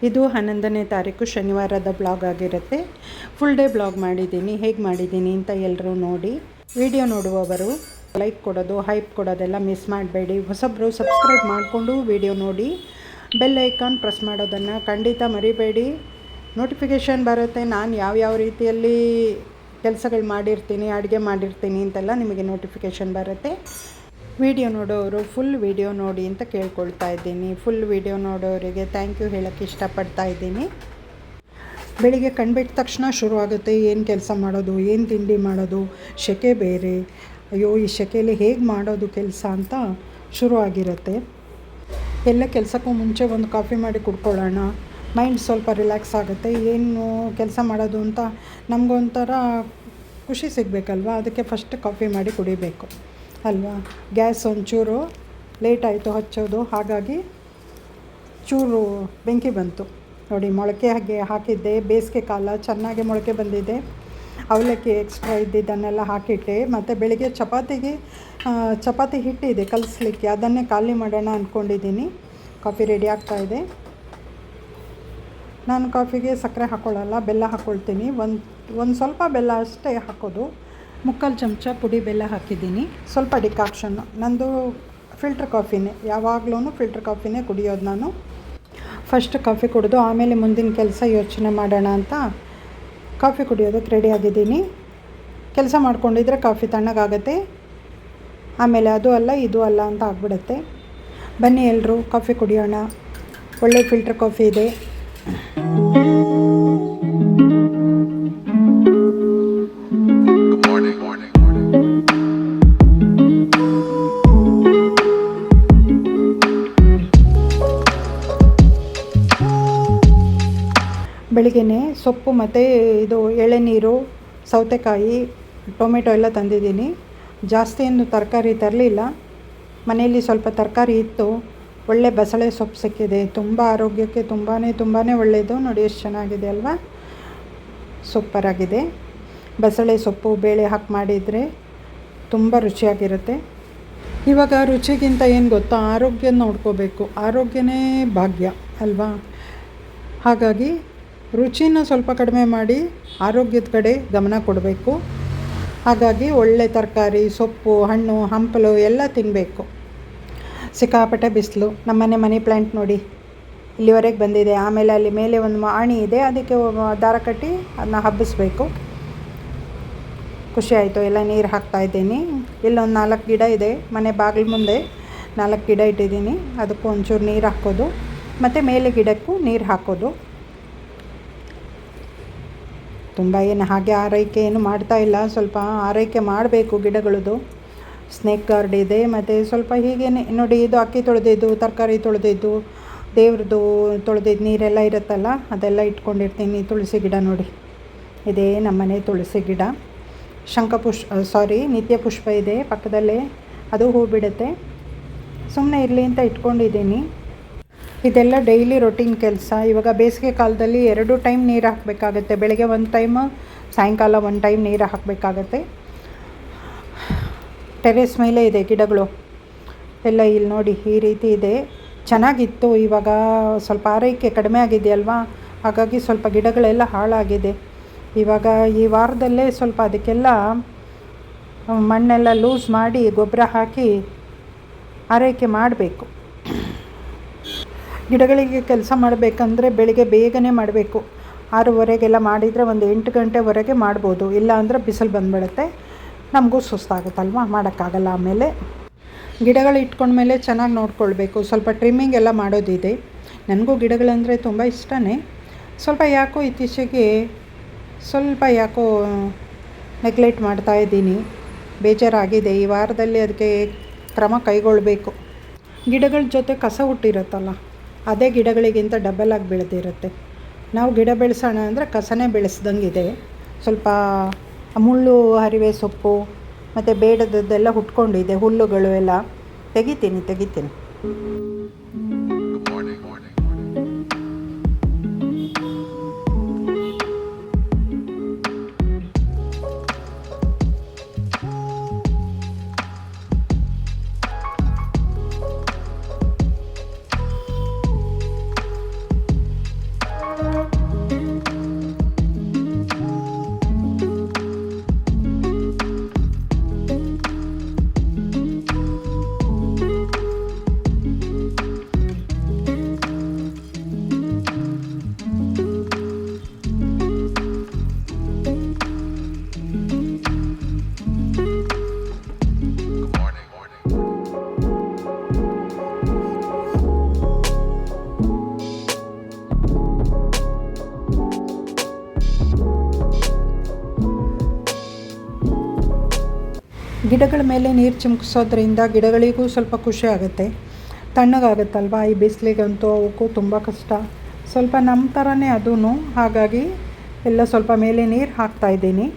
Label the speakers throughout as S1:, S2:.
S1: ಇದು 11ನೇ ತಾರೀಕು ಶನಿವಾರದ ಬ್ಲಾಗ್ ಆಗಿರುತ್ತೆ. ಫುಲ್ ಡೇ ಬ್ಲಾಗ್ ಮಾಡಿದ್ದೀನಿ, ಹೇಗೆ ಮಾಡಿದ್ದೀನಿ ಅಂತ ಎಲ್ಲರೂ ನೋಡಿ. ವಿಡಿಯೋ ನೋಡುವವರು ಲೈಕ್ ಕೊಡೋದು, ಹೈಪ್ ಕೊಡೋದೆಲ್ಲ ಮಿಸ್ ಮಾಡಬೇಡಿ. ಹೊಸಬ್ರು ಸಬ್ಸ್ಕ್ರೈಬ್ ಮಾಡಿಕೊಂಡು ವಿಡಿಯೋ ನೋಡಿ, ಬೆಲ್ ಐಕಾನ್ ಪ್ರೆಸ್ ಮಾಡೋದನ್ನು ಖಂಡಿತ ಮರಿಬೇಡಿ. ನೋಟಿಫಿಕೇಷನ್ ಬರುತ್ತೆ, ನಾನು ಯಾವ ರೀತಿಯಲ್ಲಿ ಕೆಲಸಗಳು ಮಾಡಿರ್ತೀನಿ, ಅಡುಗೆ ಮಾಡಿರ್ತೀನಿ ಅಂತೆಲ್ಲ ನಿಮಗೆ ನೋಟಿಫಿಕೇಷನ್ ಬರುತ್ತೆ. ವಿಡಿಯೋ ನೋಡೋರು ಫುಲ್ ವಿಡಿಯೋ ನೋಡಿ ಅಂತ ಕೇಳ್ಕೊಳ್ತಾ ಇದ್ದೀನಿ. ಫುಲ್ ವಿಡಿಯೋ ನೋಡೋರಿಗೆ ಥ್ಯಾಂಕ್ ಯು ಹೇಳೋಕ್ಕೆ ಇಷ್ಟಪಡ್ತಾ ಇದ್ದೀನಿ. ಬೆಳಿಗ್ಗೆ ಕಣ್ಬಿಟ್ಟ ತಕ್ಷಣ ಶುರುವಾಗುತ್ತೆ ಏನು ಕೆಲಸ ಮಾಡೋದು, ಏನು ತಿಂಡಿ ಮಾಡೋದು, ಸೆಕೆ ಬೇರೆ. ಅಯ್ಯೋ ಈ ಸೆಕೆಯಲ್ಲಿ ಹೇಗೆ ಮಾಡೋದು ಕೆಲಸ ಅಂತ ಶುರುವಾಗಿರುತ್ತೆ. ಎಲ್ಲ ಕೆಲಸಕ್ಕೂ ಮುಂಚೆ ಒಂದು ಕಾಫಿ ಮಾಡಿ ಕುಡ್ಕೊಳ್ಳೋಣ, ಮೈಂಡ್ ಸ್ವಲ್ಪ ರಿಲ್ಯಾಕ್ಸ್ ಆಗುತ್ತೆ. ಏನು ಕೆಲಸ ಮಾಡೋದು ಅಂತ ನಮಗೊಂಥರ ಖುಷಿ ಸಿಗಬೇಕಲ್ವ, ಅದಕ್ಕೆ ಫಸ್ಟ್ ಕಾಫಿ ಮಾಡಿ ಕುಡಿಬೇಕು ಅಲ್ವಾ. ಗ್ಯಾಸ್ ಒಂಚೂರು ಲೇಟ್ ಆಯಿತು ಹಚ್ಚೋದು, ಹಾಗಾಗಿ ಚೂರು ಬೆಂಕಿ ಬಂತು ನೋಡಿ. ಮೊಳಕೆ ಹಾಕಿದ್ದೆ, ಬೇಸಿಗೆ ಕಾಲ ಚೆನ್ನಾಗಿ ಮೊಳಕೆ ಬಂದಿದೆ. ಅವಲಕ್ಕಿ ಎಕ್ಸ್ಟ್ರಾ ಇದ್ದಿದ್ದನ್ನೆಲ್ಲ ಹಾಕಿಟ್ಟೆ. ಮತ್ತು ಬೆಳಿಗ್ಗೆ ಚಪಾತಿ ಹಿಟ್ಟಿದೆ ಕಲಿಸ್ಲಿಕ್ಕೆ, ಅದನ್ನೇ ಖಾಲಿ ಮಾಡೋಣ ಅಂದ್ಕೊಂಡಿದ್ದೀನಿ. ಕಾಫಿ ರೆಡಿ ಆಗ್ತಾಯಿದೆ. ನಾನು ಕಾಫಿಗೆ ಸಕ್ಕರೆ ಹಾಕ್ಕೊಳ್ಳಲ್ಲ, ಬೆಲ್ಲ ಹಾಕ್ಕೊಳ್ತೀನಿ. ಒಂದು ಸ್ವಲ್ಪ ಬೆಲ್ಲ ಅಷ್ಟೇ ಹಾಕೋದು. 3/4 ಚಮಚ ಪುಡಿ ಬೆಲ್ಲ ಹಾಕಿದ್ದೀನಿ. ಸ್ವಲ್ಪ ಡಿಕಾಕ್ಷನ್ನು. ನಂದು ಫಿಲ್ಟ್ರ್ ಕಾಫಿನೇ, ಯಾವಾಗಲೂ ಫಿಲ್ಟ್ರ್ ಕಾಫಿನೇ ಕುಡಿಯೋದು ನಾನು. ಫಸ್ಟ್ ಕಾಫಿ ಕುಡಿದು ಆಮೇಲೆ ಮುಂದಿನ ಕೆಲಸ ಯೋಚನೆ ಮಾಡೋಣ ಅಂತ ಕಾಫಿ ಕುಡಿಯೋದಕ್ಕೆ ರೆಡಿ ಆಗಿದ್ದೀನಿ. ಕೆಲಸ ಮಾಡ್ಕೊಂಡಿದ್ರೆ ಕಾಫಿ ತಣ್ಣಗಾಗುತ್ತೆ, ಆಮೇಲೆ ಅದು ಅಲ್ಲ ಇದು ಅಲ್ಲ ಅಂತ ಆಗ್ಬಿಡುತ್ತೆ. ಬನ್ನಿ ಎಲ್ಲರೂ ಕಾಫಿ ಕುಡಿಯೋಣ. ಒಳ್ಳೆ ಫಿಲ್ಟ್ರ್ ಕಾಫಿ ಇದೆ. ಬೆಳಿಗ್ಗೆ ಸೊಪ್ಪು ಮತ್ತು ಇದು ಎಳೆನೀರು, ಸೌತೆಕಾಯಿ, ಟೊಮೆಟೊ ಎಲ್ಲ ತಂದಿದ್ದೀನಿ. ಜಾಸ್ತಿ ಏನು ತರಕಾರಿ ತರಲಿಲ್ಲ, ಮನೆಯಲ್ಲಿ ಸ್ವಲ್ಪ ತರಕಾರಿ ಇತ್ತು. ಒಳ್ಳೆ ಬಸಳೆ ಸೊಪ್ಪು ಸಿಕ್ಕಿದೆ, ತುಂಬ ಆರೋಗ್ಯಕ್ಕೆ ತುಂಬಾ ಒಳ್ಳೆಯದು. ನೋಡಿ ಎಷ್ಟು ಚೆನ್ನಾಗಿದೆ ಅಲ್ವಾ, ಸೂಪರಾಗಿದೆ. ಬಸಳೆ ಸೊಪ್ಪು ಬೇಳೆ ಹಾಕಿ ಮಾಡಿದರೆ ತುಂಬ ರುಚಿಯಾಗಿರುತ್ತೆ. ಇವಾಗ ರುಚಿಗಿಂತ ಏನು ಗೊತ್ತಾ, ಆರೋಗ್ಯ ನೋಡ್ಕೋಬೇಕು. ಆರೋಗ್ಯನೇ ಭಾಗ್ಯ ಅಲ್ವಾ. ಹಾಗಾಗಿ ರುಚಿನ ಸ್ವಲ್ಪ ಕಡಿಮೆ ಮಾಡಿ ಆರೋಗ್ಯದ ಕಡೆ ಗಮನ ಕೊಡಬೇಕು. ಹಾಗಾಗಿ ಒಳ್ಳೆ ತರಕಾರಿ, ಸೊಪ್ಪು, ಹಣ್ಣು, ಹಂಪಲು ಎಲ್ಲ ತಿನ್ನಬೇಕು. ಸಿಕ್ಕಾಪಟ್ಟೆ ಬಿಸಿಲು. ನಮ್ಮನೆ ಮನಿ ಪ್ಲ್ಯಾಂಟ್ ನೋಡಿ ಇಲ್ಲಿವರೆಗೆ ಬಂದಿದೆ. ಆಮೇಲೆ ಅಲ್ಲಿ ಮೇಲೆ ಒಂದು ಆಣಿ ಇದೆ, ಅದಕ್ಕೆ ದಾರ ಕಟ್ಟಿ ಅದನ್ನ ಹಬ್ಬಿಸ್ಬೇಕು. ಖುಷಿ ಆಯಿತು. ಎಲ್ಲ ನೀರು ಹಾಕ್ತಾಯಿದ್ದೀನಿ. ಇಲ್ಲೊಂದು 4 ಗಿಡ ಇದೆ, ಮನೆ ಬಾಗಿಲು ಮುಂದೆ 4 ಗಿಡ ಇಟ್ಟಿದ್ದೀನಿ. ಅದಕ್ಕೂ ಒಂಚೂರು ನೀರು ಹಾಕೋದು, ಮತ್ತು ಮೇಲೆ ಗಿಡಕ್ಕೂ ನೀರು ಹಾಕೋದು. ತುಂಬ ಏನು ಹಾಗೆ ಆರೈಕೆ ಏನು ಮಾಡ್ತಾಯಿಲ್ಲ, ಸ್ವಲ್ಪ ಆರೈಕೆ ಮಾಡಬೇಕು ಗಿಡಗಳದ್ದು. ಸ್ನೇಕ್ ಗಾರ್ಡ್ ಇದೆ, ಮತ್ತು ಸ್ವಲ್ಪ ಹೀಗೇ ನೋಡಿ. ಇದು ಅಕ್ಕಿ ತೊಳೆದಿದ್ದು, ತರಕಾರಿ ತೊಳೆದಿದ್ದು, ದೇವ್ರದ್ದು ತೊಳೆದಿದ್ದು ನೀರೆಲ್ಲ ಇರುತ್ತಲ್ಲ, ಅದೆಲ್ಲ ಇಟ್ಕೊಂಡಿರ್ತೀನಿ. ತುಳಸಿ ಗಿಡ ನೋಡಿ, ಇದೇ ನಮ್ಮನೆ ತುಳಸಿ ಗಿಡ. ನಿತ್ಯ ಪುಷ್ಪ ಇದೆ ಪಕ್ಕದಲ್ಲೇ, ಅದು ಹೂ ಬಿಡುತ್ತೆ. ಸುಮ್ಮನೆ ಇರಲಿ ಅಂತ ಇಟ್ಕೊಂಡಿದ್ದೀನಿ. ಇದೆಲ್ಲ ಡೈಲಿ ರೊಟೀನ್ ಕೆಲಸ. ಇವಾಗ ಬೇಸಿಗೆ ಕಾಲದಲ್ಲಿ 2 ಟೈಮ್ ನೀರು ಹಾಕಬೇಕಾಗತ್ತೆ. ಬೆಳಗ್ಗೆ 1 ಟೈಮ್, ಸಾಯಂಕಾಲ 1 ಟೈಮ್ ನೀರು ಹಾಕಬೇಕಾಗತ್ತೆ. ಟೆರೇಸ್ ಮೇಲೆ ಇದೆ ಗಿಡಗಳು ಎಲ್ಲ. ಇಲ್ಲಿ ನೋಡಿ ಈ ರೀತಿ ಇದೆ. ಚೆನ್ನಾಗಿತ್ತು, ಇವಾಗ ಸ್ವಲ್ಪ ಆರೈಕೆ ಕಡಿಮೆ ಆಗಿದೆಯಲ್ವಾ, ಹಾಗಾಗಿ ಸ್ವಲ್ಪ ಗಿಡಗಳೆಲ್ಲ ಹಾಳಾಗಿದೆ. ಇವಾಗ ಈ ವಾರದಲ್ಲೇ ಸ್ವಲ್ಪ ಅದಕ್ಕೆಲ್ಲ ಮಣ್ಣೆಲ್ಲ ಲೂಸ್ ಮಾಡಿ ಗೊಬ್ಬರ ಹಾಕಿ ಆರೈಕೆ ಮಾಡಬೇಕು. ಗಿಡಗಳಿಗೆ ಕೆಲಸ ಮಾಡಬೇಕಂದ್ರೆ ಬೆಳಿಗ್ಗೆ ಬೇಗನೆ ಮಾಡಬೇಕು. 6:30ಗೆಲ್ಲ ಮಾಡಿದರೆ ಒಂದು 8 ಗಂಟೆವರೆಗೆ ಮಾಡ್ಬೋದು. ಇಲ್ಲ ಅಂದರೆ ಬಿಸಿಲು ಬಂದುಬಿಡುತ್ತೆ, ನಮಗೂ ಸುಸ್ತಾಗುತ್ತಲ್ವ, ಮಾಡೋಕ್ಕಾಗಲ್ಲ. ಆಮೇಲೆ ಗಿಡಗಳು ಇಟ್ಕೊಂಡ್ಮೇಲೆ ಚೆನ್ನಾಗಿ ನೋಡ್ಕೊಳ್ಬೇಕು. ಸ್ವಲ್ಪ ಟ್ರಿಮ್ಮಿಂಗ್ ಎಲ್ಲ ಮಾಡೋದಿದೆ. ನನಗೂ ಗಿಡಗಳಂದರೆ ತುಂಬ ಇಷ್ಟನೇ. ಸ್ವಲ್ಪ ಯಾಕೋ ಇತ್ತೀಚೆಗೆ ನೆಗ್ಲೆಕ್ಟ್ ಮಾಡ್ತಾಯಿದ್ದೀನಿ, ಬೇಜಾರಾಗಿದೆ. ಈ ವಾರದಲ್ಲಿ ಅದಕ್ಕೆ ಕ್ರಮ ಕೈಗೊಳ್ಳಬೇಕು. ಗಿಡಗಳ ಜೊತೆ ಕಸ ಹುಟ್ಟಿರುತ್ತಲ್ಲ, ಅದೇ ಗಿಡಗಳಿಗಿಂತ ಡಬಲ್ ಆಗಿ ಬೆಳೆದಿರುತ್ತೆ. ನಾವು ಗಿಡ ಬೆಳೆಸೋಣ ಅಂದರೆ ಕಸನೇ ಬೆಳೆಸ್ದಂಗಿದೆ. ಸ್ವಲ್ಪ ಮುಳ್ಳು ಹರಿವೆ ಸೊಪ್ಪು ಮತ್ತು ಬೇಡದದ್ದೆಲ್ಲ ಹುಟ್ಕೊಂಡಿದೆ, ಹುಲ್ಲುಗಳು ಎಲ್ಲ ತೆಗಿತೀನಿ. ಗಿಡಗಳ ಮೇಲೆ ನೀರು ಚಿಮುಕಿಸೋದ್ರಿಂದ ಗಿಡಗಳಿಗೂ ಸ್ವಲ್ಪ ಖುಷಿ ಆಗುತ್ತೆ, ತಣ್ಣಗಾಗುತ್ತಲ್ವ. ಈ ಬಿಸಿಲಿಗಂತೂ ಅವಕ್ಕೂ ತುಂಬ ಕಷ್ಟ. ಸ್ವಲ್ಪ ನಮ್ಮ ಥರನೇ ಅದೂ, ಹಾಗಾಗಿ ಎಲ್ಲ ಸ್ವಲ್ಪ ಮೇಲೆ ನೀರು ಹಾಕ್ತಾಯಿದ್ದೀನಿ.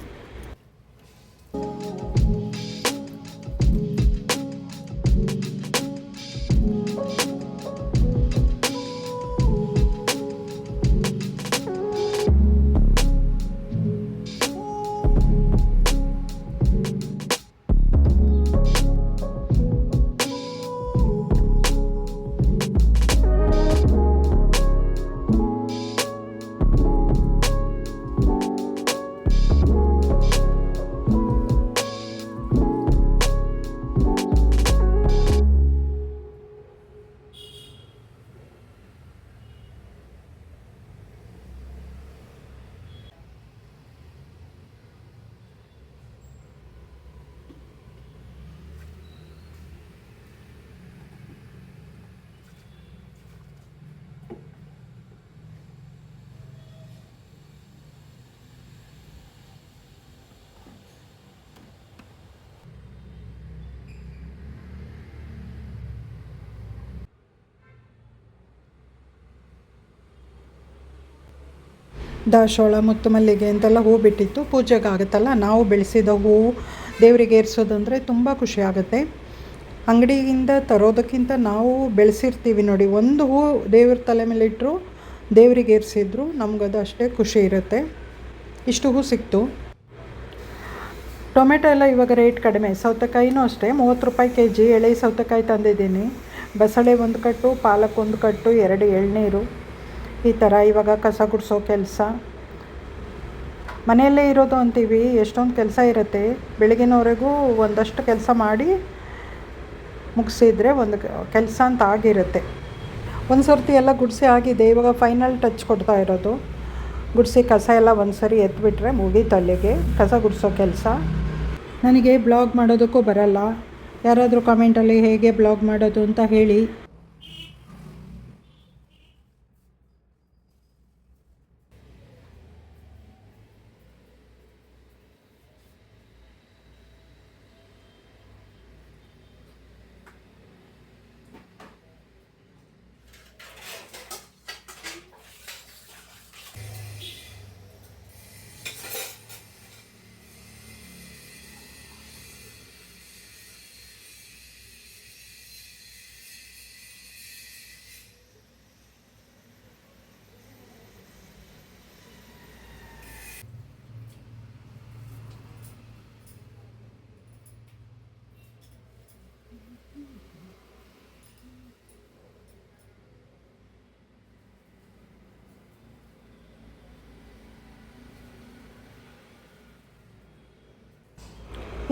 S1: ದಾಸವಾಳ, ಮುತ್ತು ಮಲ್ಲಿಗೆ ಅಂತೆಲ್ಲ ಹೂ ಬಿಟ್ಟಿತ್ತು. ಪೂಜೆಗೆ ಆಗುತ್ತಲ್ಲ, ನಾವು ಬೆಳೆಸಿದ ಹೂವು ದೇವರಿಗೆ ಏರಿಸೋದಂದರೆ ತುಂಬ ಖುಷಿ ಆಗುತ್ತೆ. ಅಂಗಡಿಯಿಂದ ತರೋದಕ್ಕಿಂತ ನಾವು ಬೆಳೆಸಿರ್ತೀವಿ ನೋಡಿ, ಒಂದು ಹೂ ದೇವ್ರ ತಲೆ ಮೇಲೆ ಇಟ್ಟರು, ದೇವರಿಗೆ ಏರಿಸಿದ್ರು, ನಮಗದು ಅಷ್ಟೇ ಖುಷಿ ಇರುತ್ತೆ. ಇಷ್ಟು ಹೂ ಸಿಕ್ತು. ಟೊಮೆಟೊ ಎಲ್ಲ ಇವಾಗ ರೇಟ್ ಕಡಿಮೆ. ಸೌತೆಕಾಯಿನೂ ಅಷ್ಟೇ 30 ರೂಪಾಯಿ kg. ಎಳೆ ಸೌತೆಕಾಯಿ ತಂದಿದ್ದೀನಿ. ಬಸಳೆ 1 ಕಟ್ಟು, ಪಾಲಕ್ 1 ಕಟ್ಟು, 2 ಎಳ್ನೀರು, ಈ ಥರ. ಇವಾಗ ಕಸ ಗುಡಿಸೋ ಕೆಲಸ. ಮನೆಯಲ್ಲೇ ಇರೋದು ಅಂತೀವಿ, ಎಷ್ಟೊಂದು ಕೆಲಸ ಇರುತ್ತೆ. ಬೆಳಗಿನವರೆಗೂ ಒಂದಷ್ಟು ಕೆಲಸ ಮಾಡಿ ಮುಗಿಸಿದ್ರೆ ಒಂದು ಕೆಲಸ ಅಂತ ಆಗಿರುತ್ತೆ. ಒಂದು ಸರ್ತಿ ಎಲ್ಲ ಗುಡಿಸಿ ಆಗಿದೆ. ಇವಾಗ ಫೈನಲ್ ಟಚ್ ಕೊಡ್ತಾ ಇರೋದು. ಗುಡಿಸಿ ಕಸ ಎಲ್ಲ ಒಂದು ಸರಿ ಎತ್ಬಿಟ್ರೆ ಮುಗೀತು ಅಲ್ಲಿಗೆ ಕಸ ಗುಡಿಸೋ ಕೆಲಸ. ನನಗೆ ಬ್ಲಾಗ್ ಮಾಡೋದಕ್ಕೂ ಬರಲ್ಲ. ಯಾರಾದರೂ ಕಮೆಂಟಲ್ಲಿ ಹೇಗೆ ಬ್ಲಾಗ್ ಮಾಡೋದು ಅಂತ ಹೇಳಿ.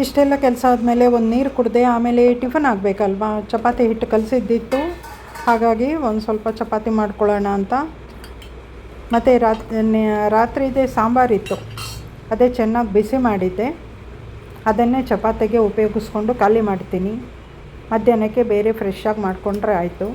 S1: ಇಷ್ಟೆಲ್ಲ ಕೆಲಸ ಆದಮೇಲೆ ಒಂದು ನೀರು ಕುಡಿದೆ. ಆಮೇಲೆ ಟಿಫನ್ ಆಗಬೇಕಲ್ವಾ, ಚಪಾತಿ ಹಿಟ್ಟು ಕಲಸಿದ್ದಿತ್ತು, ಹಾಗಾಗಿ ಒಂದು ಸ್ವಲ್ಪ ಚಪಾತಿ ಮಾಡ್ಕೊಳ್ಳೋಣ ಅಂತ. ಮತ್ತು ರಾತ್ರಿದೇ ಸಾಂಬಾರಿತ್ತು, ಅದೇ ಚೆನ್ನಾಗಿ ಬಿಸಿ ಮಾಡಿದ್ದೆ. ಅದನ್ನೇ ಚಪಾತಿಗೆ ಉಪಯೋಗಿಸ್ಕೊಂಡು ಖಾಲಿ ಮಾಡ್ತೀನಿ. ಮಧ್ಯಾಹ್ನಕ್ಕೆ ಬೇರೆ ಫ್ರೆಶ್ಶಾಗಿ ಮಾಡಿಕೊಂಡ್ರೆ ಆಯಿತು.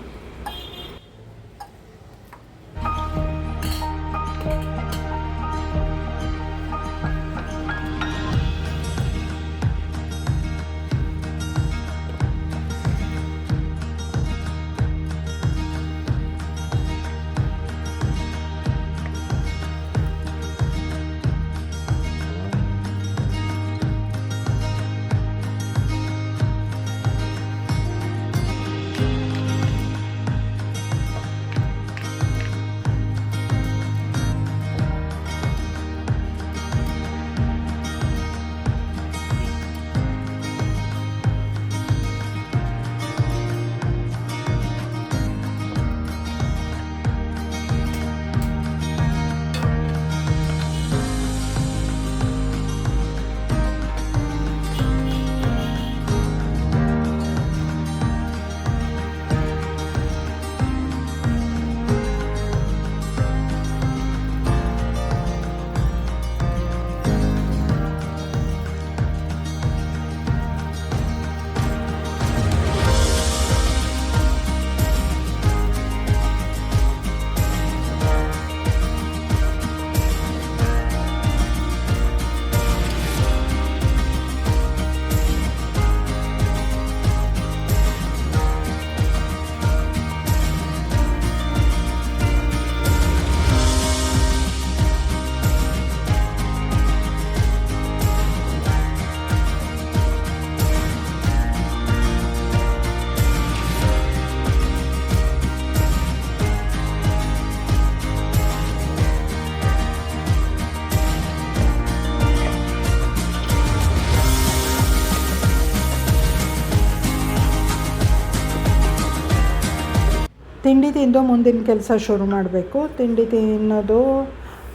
S1: ತಿಂಡಿ ತಿಂದು ಮುಂದಿನ ಕೆಲಸ ಶುರು ಮಾಡಬೇಕು. ತಿಂಡಿ ತಿನ್ನೋದು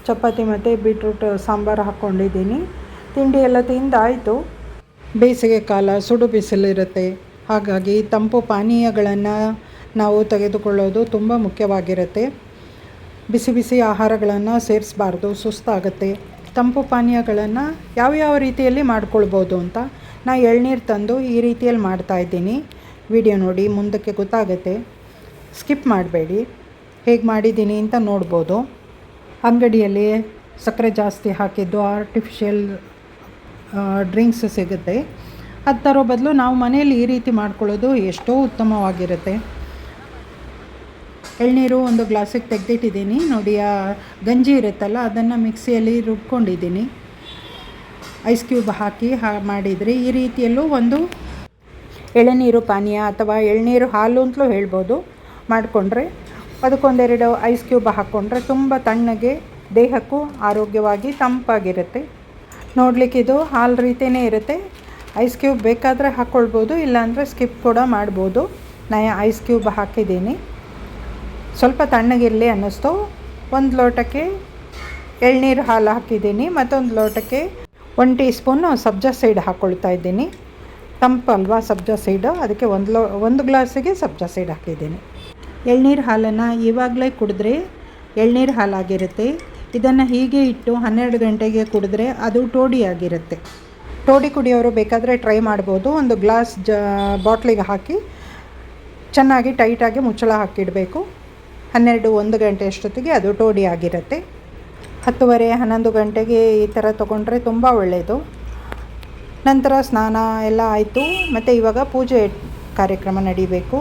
S1: ಚಪಾತಿ ಮತ್ತು ಬೀಟ್ರೂಟ್ ಸಾಂಬಾರು ಹಾಕ್ಕೊಂಡಿದ್ದೀನಿ. ತಿಂಡಿ ಎಲ್ಲ ತಿಂದಾಯಿತು. ಬೇಸಿಗೆ ಕಾಲ, ಸುಡು ಬಿಸಿಲಿರುತ್ತೆ. ಹಾಗಾಗಿ ತಂಪು ಪಾನೀಯಗಳನ್ನು ನಾವು ತೆಗೆದುಕೊಳ್ಳೋದು ತುಂಬ ಮುಖ್ಯವಾಗಿರುತ್ತೆ. ಬಿಸಿ ಬಿಸಿ ಆಹಾರಗಳನ್ನು ಸೇರಿಸಬಾರ್ದು, ಸುಸ್ತಾಗುತ್ತೆ. ತಂಪು ಪಾನೀಯಗಳನ್ನು ಯಾವ್ಯಾವ ರೀತಿಯಲ್ಲಿ ಮಾಡ್ಕೊಳ್ಬೋದು ಅಂತ ಎಳ್ನೀರು ತಂದು ಈ ರೀತಿಯಲ್ಲಿ ಮಾಡ್ತಾಯಿದ್ದೀನಿ. ವಿಡಿಯೋ ನೋಡಿ, ಮುಂದಕ್ಕೆ ಗೊತ್ತಾಗುತ್ತೆ. ಸ್ಕಿಪ್ ಮಾಡಬೇಡಿ. ಹೇಗೆ ಮಾಡಿದ್ದೀನಿ ಅಂತ ನೋಡ್ಬೋದು. ಅಂಗಡಿಯಲ್ಲಿ ಸಕ್ಕರೆ ಜಾಸ್ತಿ ಹಾಕಿದ್ದು ಆರ್ಟಿಫಿಷಿಯಲ್ ಡ್ರಿಂಕ್ಸ್ ಸಿಗುತ್ತೆ. ಅದು ತರೋ ಬದಲು ನಾವು ಮನೆಯಲ್ಲಿ ಈ ರೀತಿ ಮಾಡ್ಕೊಳ್ಳೋದು ಎಷ್ಟೋ ಉತ್ತಮವಾಗಿರುತ್ತೆ. ಎಳ್ನೀರು ಒಂದು ಗ್ಲಾಸಿಗೆ ತೆಗೆದಿಟ್ಟಿದ್ದೀನಿ ನೋಡಿ. ಆ ಗಂಜಿ ಇರುತ್ತಲ್ಲ, ಅದನ್ನು ಮಿಕ್ಸಿಯಲ್ಲಿ ರುಬ್ಕೊಂಡಿದ್ದೀನಿ. ಐಸ್ ಕ್ಯೂಬ್ ಹಾಕಿ ಮಾಡಿದರೆ ಈ ರೀತಿಯಲ್ಲೂ ಒಂದು ಎಳನೀರು ಪಾನೀಯ ಅಥವಾ ಎಳ್ನೀರು ಹಾಲು ಅಂತಲೂ ಹೇಳ್ಬೋದು ಮಾಡಿಕೊಂಡ್ರೆ, ಅದಕ್ಕೊಂದೆರಡು ಐಸ್ ಕ್ಯೂಬ್ ಹಾಕ್ಕೊಂಡ್ರೆ ತುಂಬ ತಣ್ಣಗೆ, ದೇಹಕ್ಕೂ ಆರೋಗ್ಯವಾಗಿ ತಂಪಾಗಿರುತ್ತೆ. ನೋಡಲಿಕ್ಕೆ ಇದು ಹಾಲು ರೀತಿಯೇ ಇರುತ್ತೆ. ಐಸ್ ಕ್ಯೂಬ್ ಬೇಕಾದರೆ ಹಾಕ್ಕೊಳ್ಬೋದು, ಇಲ್ಲಾಂದರೆ ಸ್ಕಿಪ್ ಕೂಡ ಮಾಡ್ಬೋದು. ನಾನು ಐಸ್ ಕ್ಯೂಬ್ ಹಾಕಿದ್ದೀನಿ. ಸ್ವಲ್ಪ ತಣ್ಣಗಿರಲಿ ಅನ್ನಿಸ್ತು. ಒಂದು ಲೋಟಕ್ಕೆ ಎಳ್ನೀರು ಹಾಲು ಹಾಕಿದ್ದೀನಿ. ಮತ್ತೊಂದು ಲೋಟಕ್ಕೆ 1 ಟೀ ಸ್ಪೂನು ಸಬ್ಜಾ ಸೀಡ್ ಹಾಕ್ಕೊಳ್ತಾ ಇದ್ದೀನಿ. ತಂಪಲ್ವಾ ಸಬ್ಜಾ ಸೀಡು, ಅದಕ್ಕೆ ಒಂದು ಗ್ಲಾಸಿಗೆ ಸಬ್ಜಾ ಸೀಡ್ ಹಾಕಿದ್ದೀನಿ. ಎಳ್ನೀರು ಹಾಲನ್ನು ಇವಾಗಲೇ ಕುಡಿದ್ರೆ ಎಳ್ನೀರು ಹಾಲಾಗಿರುತ್ತೆ. ಇದನ್ನು ಹೀಗೆ ಇಟ್ಟು 12 ಗಂಟೆಗೆ ಕುಡಿದ್ರೆ ಅದು ಟೋಡಿಯಾಗಿರುತ್ತೆ. ಟೋಡಿ ಕುಡಿಯೋರು ಬೇಕಾದರೆ ಟ್ರೈ ಮಾಡ್ಬೋದು. ಒಂದು ಗ್ಲಾಸ್ ಬಾಟ್ಲಿಗೆ ಹಾಕಿ ಚೆನ್ನಾಗಿ ಟೈಟಾಗಿ ಮುಚ್ಚಳ ಹಾಕಿಡಬೇಕು. 12-1 ಗಂಟೆ ಅಷ್ಟೊತ್ತಿಗೆ ಅದು ಟೋಡಿ ಆಗಿರುತ್ತೆ. 10:30-11 ಗಂಟೆಗೆ ಈ ಥರ ತೊಗೊಂಡ್ರೆ ತುಂಬ ಒಳ್ಳೆಯದು. ನಂತರ ಸ್ನಾನ ಎಲ್ಲ ಆಯಿತು. ಮತ್ತು ಇವಾಗ ಪೂಜೆ ಕಾರ್ಯಕ್ರಮ ನಡಿಬೇಕು.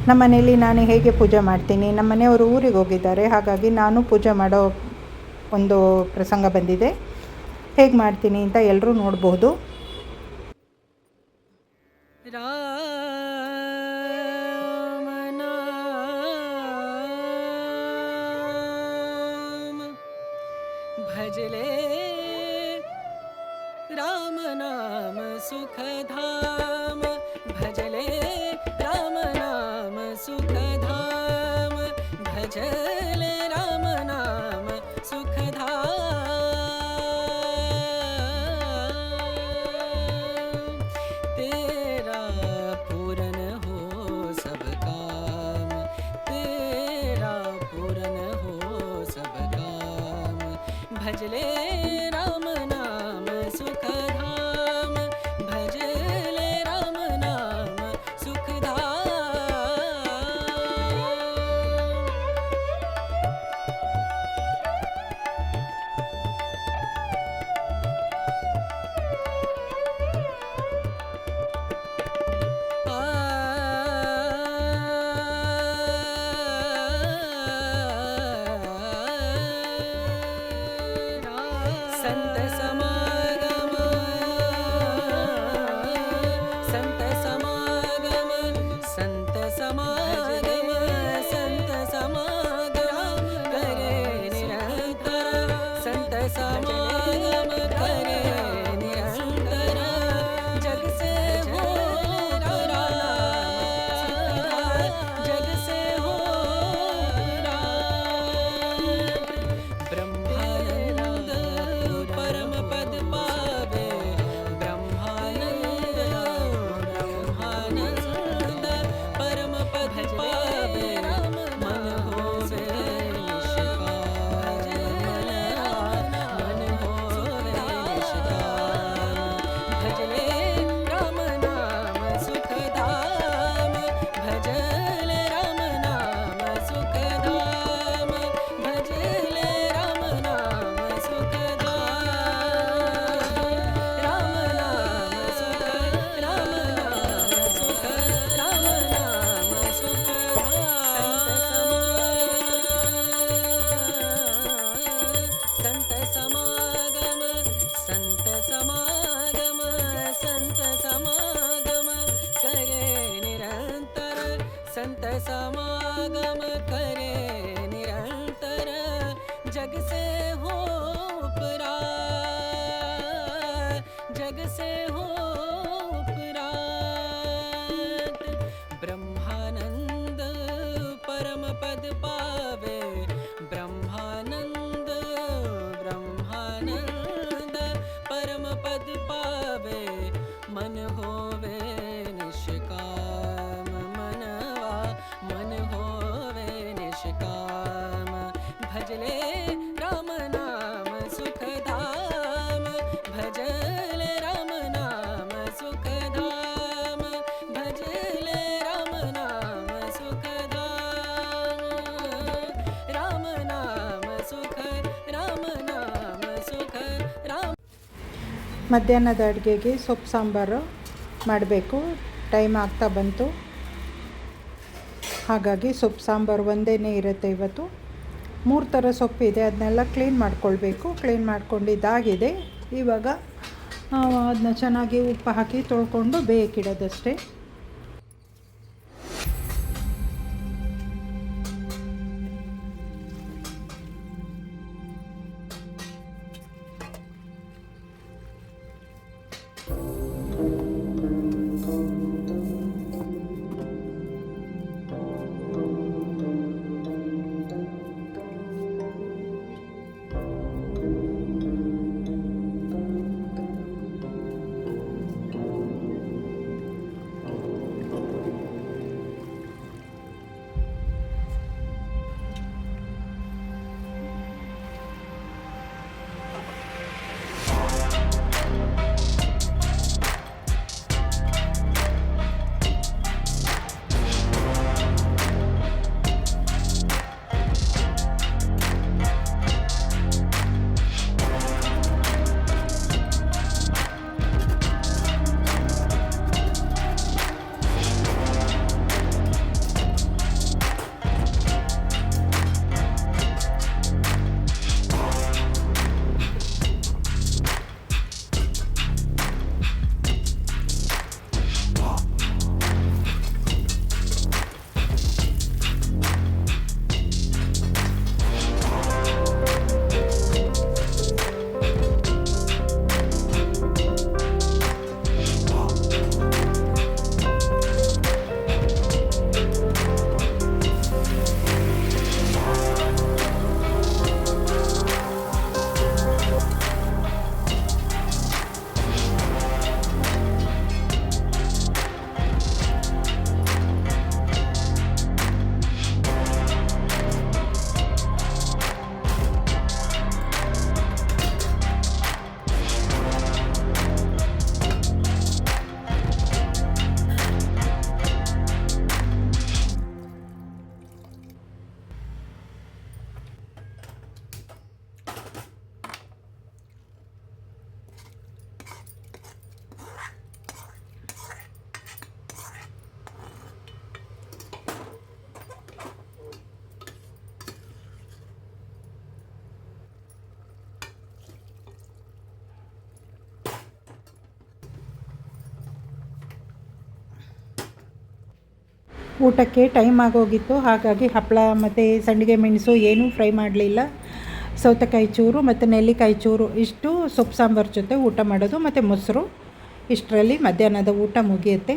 S1: ನಮ್ಮ ಮನೆಯಲ್ಲಿ ನಾನು ಹೇಗೆ ಪೂಜೆ ಮಾಡ್ತೀನಿ, ನಮ್ಮ ಮನೆಯವರು ಊರಿಗೆ ಹೋಗಿದ್ದಾರೆ, ಹಾಗಾಗಿ ನಾನು ಪೂಜೆ ಮಾಡೋ ಒಂದು ಪ್ರಸಂಗ ಬಂದಿದೆ. ಹೇಗೆ ಮಾಡ್ತೀನಿ ಅಂತ ಎಲ್ಲರೂ ನೋಡ್ಬೋದು.
S2: भजले राम नाम सुखधाम, भजले राम नाम सुखधाम, भजले राम नाम सुखधाम। तेरा पूरन हो सब काम, तेरा पूरन हो सब काम, भजले राम नाम सुखधाम, भजले राम नाम सुखधाम। संत समागम, संत समागम, संत समागम, संत समागम करे निरंतर, संत समागम करे निरंतर, जग से हो रात, जग से हो रात, ब्रह्मानंद परम पद पावे, ब्रह्मानंद ब्रह्मानंद परम पद पावे, मन होवे निष्काम, मन होवे निष्काम, भजले राम नाम सुखधाम, भजले राम नाम सुखधाम, भजले राम नाम सुखधाम, राम नाम सुख, राम नाम सुख, राम नाम सुखधाम। संत समागम, संत समागम, संत समागम करे निरंतर, संत समागम करे निरंतर, जग से हो उपरात, जग से हो उपरात, ब्रह्मानंद होवे निष्काम मनवा मन होवे निष्काम भजले राम नाम सुखधाम भजले राम नाम सुखधाम भजले राम नाम सुखधाम राम नाम सुख राम नाम सुख राम
S1: ಮಧ್ಯಾಹ್ನದ ಅಡುಗೆಗೆ ಸೊಪ್ಪು ಸಾಂಬಾರು ಮಾಡಬೇಕು. ಟೈಮ್ ಆಗ್ತಾ ಬಂತು, ಹಾಗಾಗಿ ಸೊಪ್ಪು ಸಾಂಬಾರು ಒಂದೇ ಇರುತ್ತೆ. ಇವತ್ತು 3 ಥರ ಸೊಪ್ಪಿದೆ, ಅದನ್ನೆಲ್ಲ ಕ್ಲೀನ್ ಮಾಡ್ಕೊಳ್ಬೇಕು. ಕ್ಲೀನ್ ಮಾಡ್ಕೊಂಡಿದ್ದಾಗಿದೆ. ಇವಾಗ ಅದನ್ನ ಚೆನ್ನಾಗಿ ಉಪ್ಪು ಹಾಕಿ ತೊಳ್ಕೊಂಡು ಬೇಯಕ್ಕಿಡೋದಷ್ಟೇ. ಊಟಕ್ಕೆ ಟೈಮ್ ಆಗೋಗಿತ್ತು, ಹಾಗಾಗಿ ಹಪ್ಪಳ ಮತ್ತು ಸಂಡಿಗೆ ಮೆಣಸು ಏನೂ ಫ್ರೈ ಮಾಡಲಿಲ್ಲ. ಸೌತೆಕಾಯಿ ಚೂರು ಮತ್ತು ನೆಲ್ಲಿಕಾಯಿ ಚೂರು ಇಷ್ಟು ಸೊಪ್ಪು ಸಾಂಬಾರು ಜೊತೆ ಊಟ ಮಾಡೋದು, ಮತ್ತು ಮೊಸರು. ಇಷ್ಟರಲ್ಲಿ ಮಧ್ಯಾಹ್ನದ ಊಟ ಮುಗಿಯುತ್ತೆ.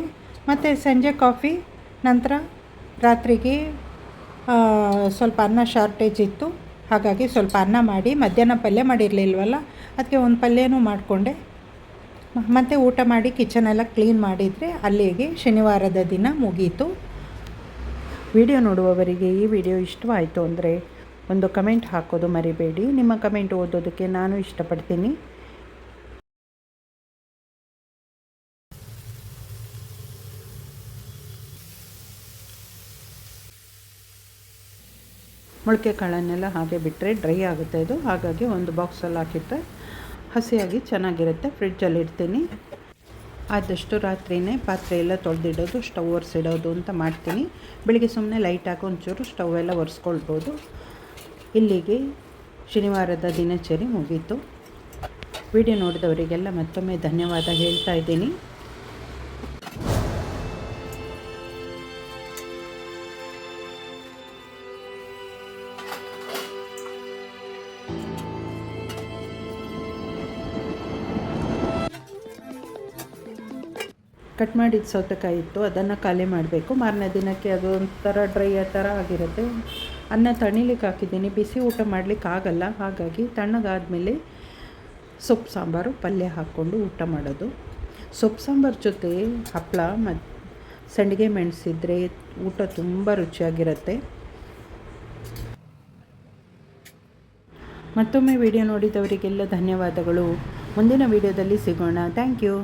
S1: ಮತ್ತು ಸಂಜೆ ಕಾಫಿ. ನಂತರ ರಾತ್ರಿಗೆ ಸ್ವಲ್ಪ ಅನ್ನ ಶಾರ್ಟೇಜ್ ಇತ್ತು, ಹಾಗಾಗಿ ಸ್ವಲ್ಪ ಅನ್ನ ಮಾಡಿ, ಮಧ್ಯಾಹ್ನ ಪಲ್ಯ ಮಾಡಿರಲಿಲ್ವಲ್ಲ, ಅದಕ್ಕೆ ಒಂದು ಪಲ್ಯನೂ ಮಾಡಿಕೊಂಡೆ. ಮತ್ತು ಊಟ ಮಾಡಿ ಕಿಚನೆಲ್ಲ ಕ್ಲೀನ್ ಮಾಡಿದರೆ ಅಲ್ಲಿಗೆ ಶನಿವಾರದ ದಿನ ಮುಗೀತು. ವಿಡಿಯೋ ನೋಡುವವರಿಗೆ ಈ ವಿಡಿಯೋ ಇಷ್ಟವಾಯಿತು ಅಂದರೆ ಒಂದು ಕಮೆಂಟ್ ಹಾಕೋದು ಮರಿಬೇಡಿ. ನಿಮ್ಮ ಕಮೆಂಟ್ ಓದೋದಕ್ಕೆ ನಾನು ಇಷ್ಟಪಡ್ತೀನಿ. ಮೊಳಕೆ ಕಾಳನ್ನೆಲ್ಲ ಹಾಗೆ ಬಿಟ್ಟರೆ ಡ್ರೈ ಆಗುತ್ತೆ ಇದು, ಹಾಗಾಗಿ ಒಂದು ಬಾಕ್ಸಲ್ಲಿ ಹಾಕಿಟ್ಟರೆ ಹಸಿಯಾಗಿ ಚೆನ್ನಾಗಿರುತ್ತೆ. ಫ್ರಿಡ್ಜಲ್ಲಿ ಇಡ್ತೀನಿ. ಆದಷ್ಟು ರಾತ್ರಿಯೇ ಪಾತ್ರೆ ಎಲ್ಲ ತೊಳೆದಿಡೋದು, ಸ್ಟವ್ ಒರೆಸಿಡೋದು ಅಂತ ಮಾಡ್ತೀನಿ. ಬೆಳಿಗ್ಗೆ ಸುಮ್ಮನೆ ಲೈಟಾಗಿ ಒಂಚೂರು ಸ್ಟವ್ ಎಲ್ಲ ಒರೆಸ್ಕೊಳ್ಬೋದು. ಇಲ್ಲಿಗೆ ಶನಿವಾರದ ದಿನಚರಿ ಮುಗೀತು. ವಿಡಿಯೋ ನೋಡಿದವರಿಗೆಲ್ಲ ಮತ್ತೊಮ್ಮೆ ಧನ್ಯವಾದ ಹೇಳ್ತಾ ಇದ್ದೀನಿ. ಕಟ್ ಮಾಡಿದ ಸೌತೆಕಾಯಿ ಇತ್ತು, ಅದನ್ನು ಖಾಲಿ ಮಾಡಬೇಕು. ಮಾರನೇ ದಿನಕ್ಕೆ ಅದು ಒಂಥರ ಡ್ರೈ ಥರ ಆಗಿರುತ್ತೆ. ಅನ್ನ ತಣಿಲಿಕ್ಕೆ ಹಾಕಿದ್ದೀನಿ, ಬಿಸಿ ಊಟ ಮಾಡಲಿಕ್ಕೆ ಆಗಲ್ಲ, ಹಾಗಾಗಿ ತಣ್ಣಗಾದಮೇಲೆ ಸೊಪ್ಪು ಸಾಂಬಾರು ಪಲ್ಯ ಹಾಕ್ಕೊಂಡು ಊಟ ಮಾಡೋದು. ಸೊಪ್ಪು ಸಾಂಬಾರು ಜೊತೆ ಹಪ್ಪಳ ಮತ್ತು ಸಂಡಿಗೆ ಮೆಣಸಿದ್ರೆ ಊಟ ತುಂಬ ರುಚಿಯಾಗಿರುತ್ತೆ. ಮತ್ತೊಮ್ಮೆ ವಿಡಿಯೋ ನೋಡಿದವರಿಗೆಲ್ಲ ಧನ್ಯವಾದಗಳು. ಮುಂದಿನ ವಿಡಿಯೋದಲ್ಲಿ ಸಿಗೋಣ. Thank you.